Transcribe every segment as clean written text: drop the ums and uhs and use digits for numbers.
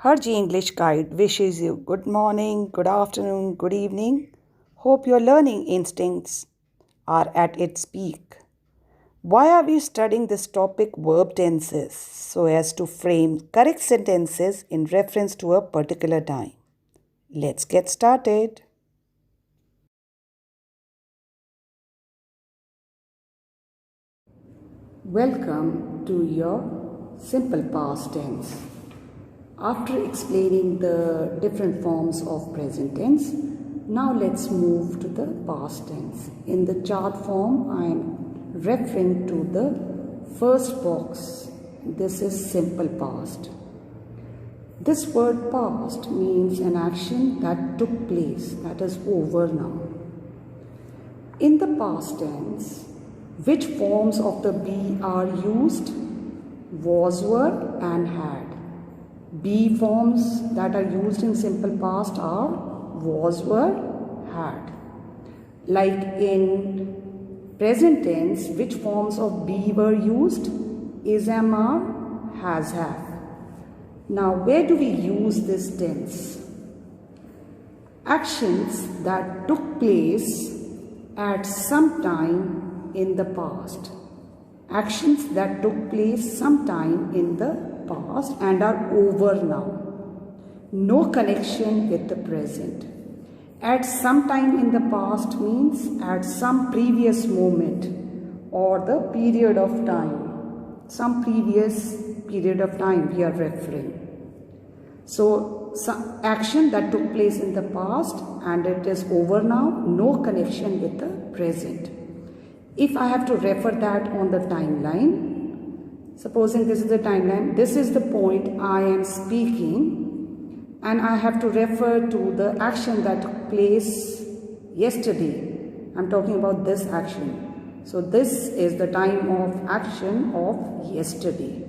Harji English Guide wishes you good morning, good afternoon, good evening. Hope your learning instincts are at its peak. Why are we studying this topic verb tenses so as to frame correct sentences in reference to a particular time? Let's get started. Welcome to your simple past tense. After explaining the different forms of present tense, now let's move to the past tense. In the chart form, I am referring to the first box. This is simple past. This word past means an action that took place, that is over now. In the past tense, which forms of the be are used? Was, were and had. Be forms that are used in simple past are was, were, had. Like in present tense, which forms of be were used? Is, am, are, has, have. Now, where do we use this tense? Actions that took place at some time in the past. Actions that took place sometime in the past and are over now. No connection with the present. At some time in the past means at some previous moment or the period of time. Some previous period of time we are referring. So, some action that took place in the past and it is over now, no connection with the present. If I have to refer that on the timeline, supposing this is the timeline, this is the point I am speaking and I have to refer to the action that took place yesterday. I am talking about this action. So this is the time of action of yesterday.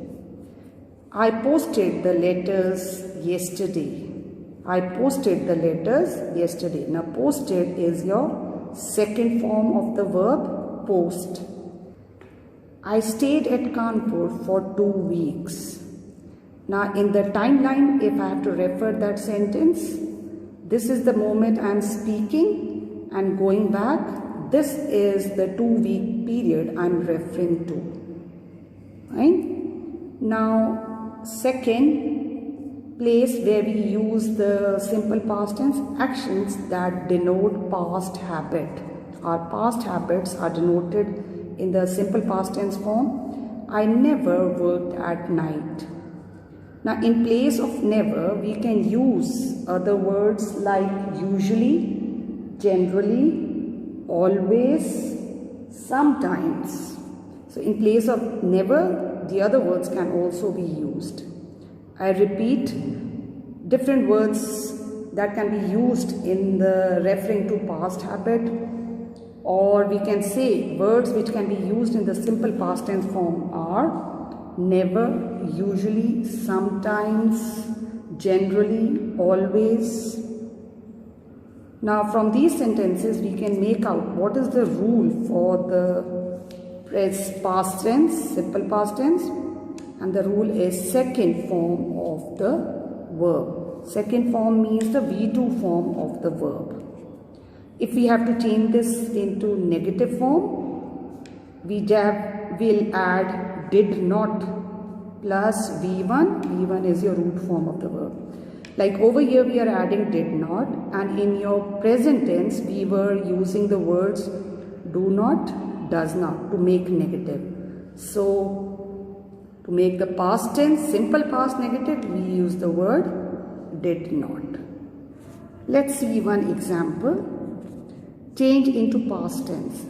I posted the letters yesterday. I posted the letters yesterday. Now posted is your second form of the verb post. I stayed at Kanpur for 2 weeks. Now in the timeline, if I have to refer that sentence, this is the moment I am speaking and going back. This is the 2-week period I am referring to. Right? Now second place where we use the simple past tense, actions that denote past habit. Our past habits are denoted in the simple past tense form. I never worked at night. Now in place of never, we can use other words like usually, generally, always, sometimes. So in place of never, the other words can also be used. I repeat, different words that can be used in the referring to past habit, or we can say words which can be used in the simple past tense form are never, usually, sometimes, generally, always. Now from these sentences we can make out what is the rule for the past tense, simple past tense, and the rule is second form of the verb. Second form means the V2 form of the verb. If we have to change this into negative form, we will add did not plus V1. V1 is your root form of the verb. Like over here we are adding did not, and in your present tense we were using the words do not, does not to make negative. So to make the past tense, simple past negative, we use the word did not. Let's see one example. Change into past tense.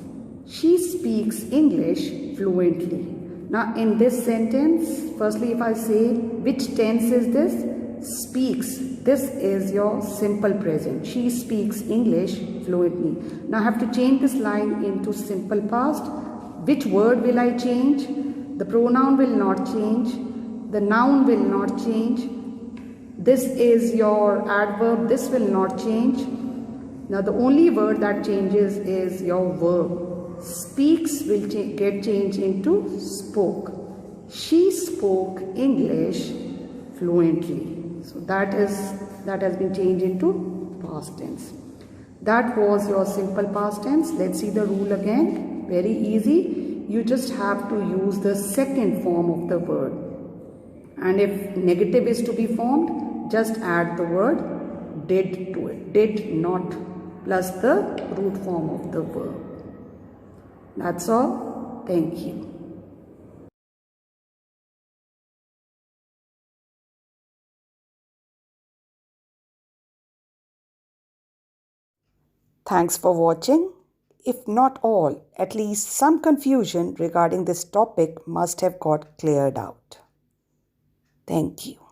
She speaks English fluently. Now in this sentence, firstly if I say which tense is this? Speaks. This is your simple present. She speaks English fluently. Now I have to change this line into simple past. Which word will I change? The pronoun will not change. The noun will not change. This is your adverb. This will not change. Now the only word that changes is your verb. Speaks will get changed into spoke. She spoke English fluently. So that has been changed into past tense. That was your simple past tense. Let's see the rule again. Very easy. You just have to use the second form of the word. And if negative is to be formed, just add the word did to it. Did not plus the root form of the verb. That's all. Thank you. Thanks for watching. If not all, at least some confusion regarding this topic must have got cleared out. Thank you.